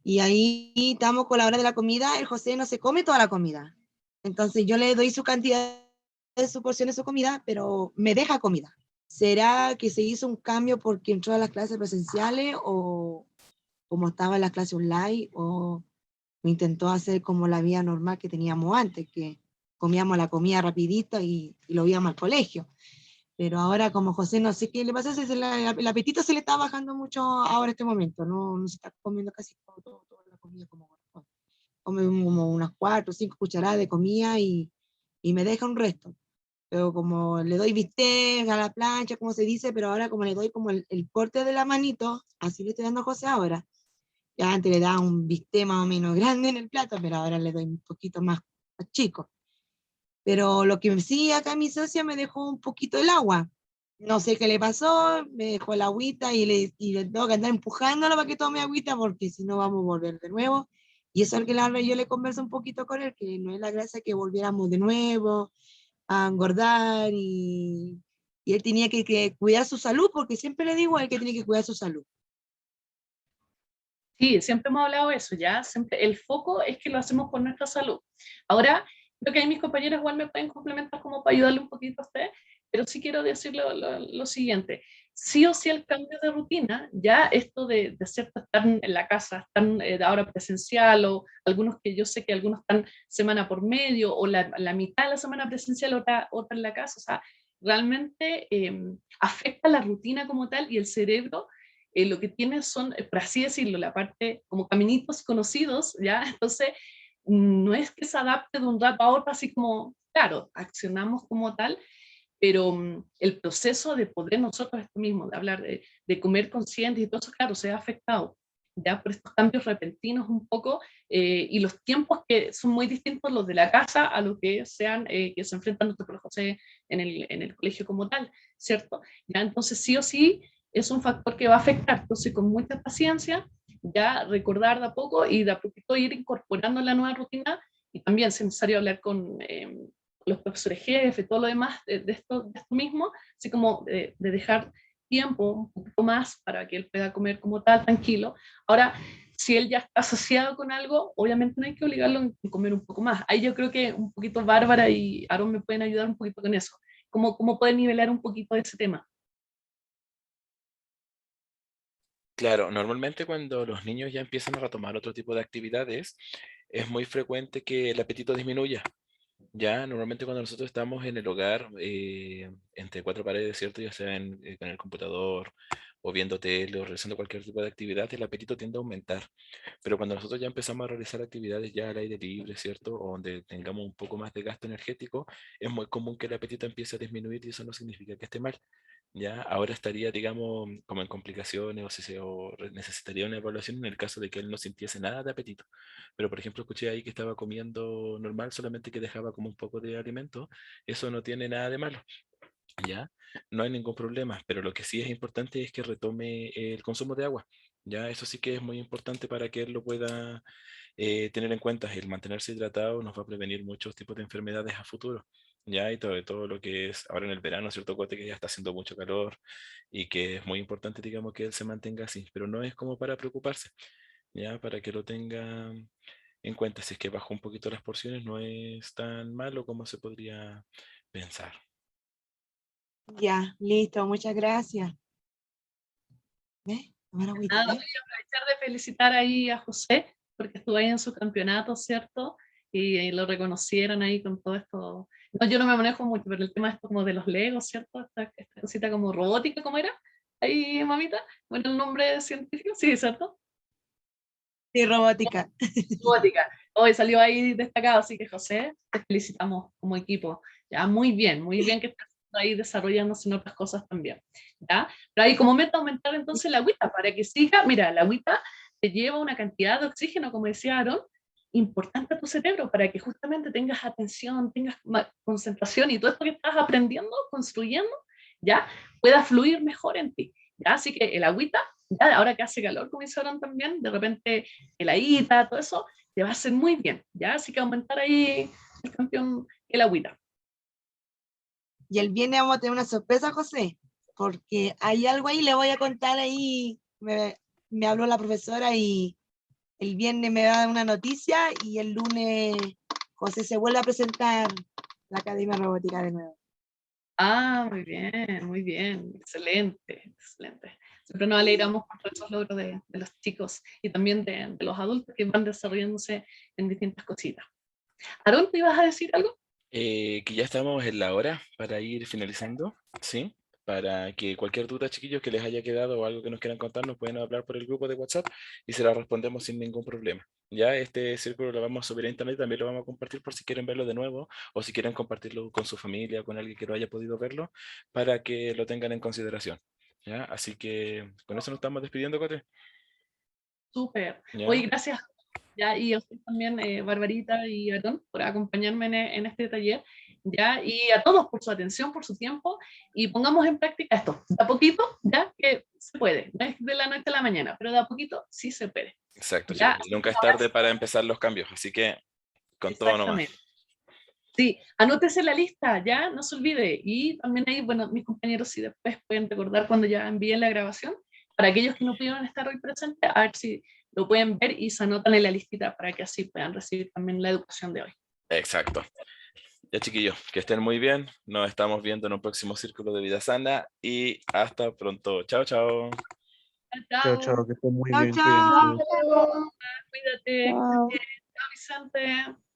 Y ahí estamos con la hora de la comida, el José no se come toda la comida. Entonces yo le doy su cantidad de su porción de su comida, pero me deja comida. ¿Será que se hizo un cambio porque entró a las clases presenciales o como estaba en las clases online o intentó hacer como la vida normal que teníamos antes, que comíamos la comida rapidito y lo íbamos al colegio? Pero ahora como José no sé qué le pasa, el apetito se le está bajando mucho ahora en este momento, no se está comiendo casi toda la comida como corresponde. Come como unas 4 o 5 cucharadas de comida y me deja un resto. Pero como le doy bistec a la plancha, como se dice, pero ahora como le doy como el corte de la manito, así le estoy dando a José ahora. Ya antes le daba un bistec más o menos grande en el plato, pero ahora le doy un poquito más chico. Pero lo que sí, acá mi socia me dejó un poquito el agua. No sé qué le pasó, me dejó el agüita y le tengo que andar empujándolo para que tome agüita porque si no vamos a volver de nuevo. Y eso es que yo le converso un poquito con él, que no es la gracia que volviéramos de nuevo a engordar y él tenía que cuidar su salud, porque siempre le digo a él que tiene que cuidar su salud. Sí, siempre hemos hablado de eso, ¿ya? Siempre el foco es que lo hacemos por nuestra salud. Ahora, creo que ahí mis compañeros igual me pueden complementar como para ayudarle un poquito a usted, pero sí quiero decirle lo siguiente. Sí o sí el cambio de rutina, ya esto de cierto estar en la casa, están ahora presencial o algunos que yo sé que algunos están semana por medio o la mitad de la semana presencial, otra en la casa, o sea, realmente afecta la rutina como tal y el cerebro lo que tiene son, por así decirlo, la parte como caminitos conocidos, ¿ya? Entonces, no es que se adapte de un rato a otro, así como, claro, accionamos como tal, pero el proceso de poder nosotros esto mismo, de hablar de comer consciente y todo eso, claro, se ha afectado, ya por estos cambios repentinos un poco, y los tiempos que son muy distintos los de la casa a los que sean, que se enfrentan nuestros profesores en el colegio como tal, ¿cierto? Ya entonces sí o sí es un factor que va a afectar, entonces con mucha paciencia, ya recordar de a poco y de a poquito ir incorporando la nueva rutina y también si es necesario hablar con los profesores jefes, todo lo demás de esto mismo, así como de dejar tiempo un poquito más para que él pueda comer como tal, tranquilo. Ahora, si él ya está asociado con algo, obviamente no hay que obligarlo a comer un poco más. Ahí yo creo que un poquito Bárbara y Aaron me pueden ayudar un poquito con eso. ¿Cómo pueden nivelar un poquito ese tema? Claro, normalmente cuando los niños ya empiezan a retomar otro tipo de actividades, es muy frecuente que el apetito disminuya. Ya, normalmente cuando nosotros estamos en el hogar, entre cuatro paredes, ¿cierto? Ya sea con el computador o viendo tele o realizando cualquier tipo de actividad, el apetito tiende a aumentar. Pero cuando nosotros ya empezamos a realizar actividades ya al aire libre, ¿cierto? O donde tengamos un poco más de gasto energético, es muy común que el apetito empiece a disminuir y eso no significa que esté mal. Ya, ahora estaría, digamos, como en complicaciones o necesitaría una evaluación en el caso de que él no sintiese nada de apetito. Pero, por ejemplo, escuché ahí que estaba comiendo normal, solamente que dejaba como un poco de alimento. Eso no tiene nada de malo, ¿ya? No hay ningún problema, pero lo que sí es importante es que retome el consumo de agua, ¿ya? Eso sí que es muy importante para que él lo pueda tener en cuenta. El mantenerse hidratado nos va a prevenir muchos tipos de enfermedades a futuro, ¿ya? Y todo lo que es ahora en el verano, ¿cierto, Cote? Que ya está haciendo mucho calor y que es muy importante, digamos, que él se mantenga así, pero no es como para preocuparse, ¿ya? Para que lo tenga en cuenta. Si es que bajó un poquito las porciones, no es tan malo como se podría pensar. Ya, listo, muchas gracias. ¿Ves? Tomar agüita, Nada, voy ¿ves? a aprovechar de felicitar ahí a José, porque estuvo ahí en su campeonato, ¿cierto? Y lo reconocieron ahí con todo esto. No, yo no me manejo mucho, pero el tema esto como de los Legos, ¿cierto? Esta cosita como robótica, ¿cómo era? Ahí, mamita, bueno, el nombre científico, sí, ¿cierto? Sí, robótica. Robótica. Hoy salió ahí destacado, así que José, te felicitamos como equipo. Ya, muy bien que estás ahí desarrollándose en otras cosas también. ¿Ya? Pero ahí como meta aumentar entonces la agüita para que siga, mira, la agüita te lleva una cantidad de oxígeno, como decía Aaron, importante a tu cerebro para que justamente tengas atención, tengas concentración y todo esto que estás aprendiendo, construyendo, ya pueda fluir mejor en ti. ¿Ya? Así que el agüita, ya ahora que hace calor, como dice Aaron también, de repente heladita, todo eso, te va a hacer muy bien, ¿ya? Así que aumentar ahí el campeón, el agüita. Y el viernes vamos a tener una sorpresa, José, porque hay algo ahí, le voy a contar ahí. Me habló la profesora y el viernes me va a dar una noticia y el lunes José se vuelve a presentar la Academia Robótica de nuevo. Ah, muy bien, excelente, excelente. Siempre nos alegramos por todos esos logros de los chicos y también de los adultos que van desarrollándose en distintas cositas. Aarón, ¿te ibas a decir algo? Que ya estamos en la hora para ir finalizando, ¿sí? Para que cualquier duda, chiquillos, que les haya quedado o algo que nos quieran contar, nos pueden hablar por el grupo de WhatsApp y se la respondemos sin ningún problema. Ya este círculo lo vamos a subir a internet, también lo vamos a compartir por si quieren verlo de nuevo o si quieren compartirlo con su familia, con alguien que no haya podido verlo, para que lo tengan en consideración. ¿Ya? Así que con eso nos estamos despidiendo, Cote. Súper. Oye, ¿Ya? gracias. Ya, y a usted también, Barbarita y Aarón, por acompañarme en este taller. Ya, y a todos por su atención, por su tiempo, y pongamos en práctica esto. De a poquito, ya que se puede. No es de la noche a la mañana, pero de a poquito sí se puede. Exacto, Ya, chicos. Y así que nunca es un tarde abrazo. para empezar los cambios, así que con todo nomás. Exactamente. Sí, anótese la lista, ya, no se olvide. Y también ahí, bueno, mis compañeros si después pueden recordar cuando ya envíen la grabación, para aquellos que no pudieron estar hoy presentes, a ver si lo pueden ver y se anotan en la listita para que así puedan recibir también la educación de hoy. Exacto. Ya, chiquillos, que estén muy bien. Nos estamos viendo en un próximo Círculo de Vida Sana y hasta pronto. Chao, chao. Chao, Chao, chao, que estén muy Chao, bien, chao. cuídense. chao, cuídate, que estés Chao. bien. Chao, Vicente.